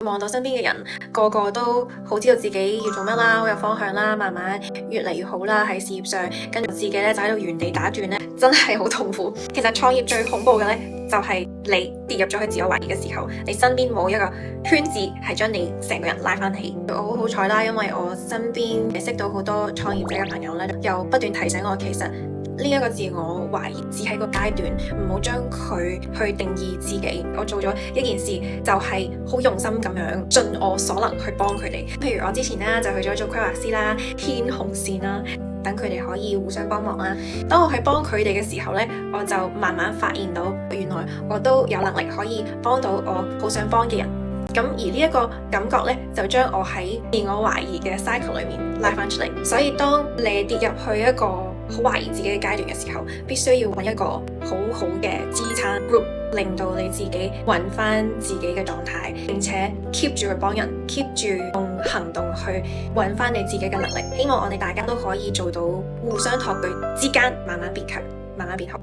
望到身邊嘅人個個都好知道自己要做乜啦，好有方向啦，慢慢越嚟越好啦喺事業上，跟住自己咧就喺度原地打轉咧，真係好痛苦。其實創業最恐怖嘅咧，就係你跌入咗去自我懷疑嘅時候，你身邊冇一個圈子係將你成個人拉翻起。我好好彩啦，因為我身邊識到好多創業者嘅朋友咧，又不斷提醒我，其實呢一個自我懷疑只係個階段，唔好將佢去定義自己。我做咗一件事，就係好用心咁樣盡我所能去幫佢哋。譬如我之前啦就去咗做規劃師啦，牽紅線啦，等佢哋可以互相幫忙啦。當我去幫佢哋嘅時候呢，我就慢慢發現到，原來我都有能力可以幫到我好想幫嘅人。咁而呢一個感覺呢，就將我喺自我懷疑嘅 cycle 裏面拉翻出嚟。所以當你跌入去一個好懷疑自己嘅階段嘅時候，必須要揾一個好好嘅支撐 group， 令到你自己揾翻自己嘅狀態，並且 keep 住去幫人， keep 住用行動去揾翻你自己嘅能力。希望我哋大家都可以做到互相托舉之間，慢慢變強，慢慢變好。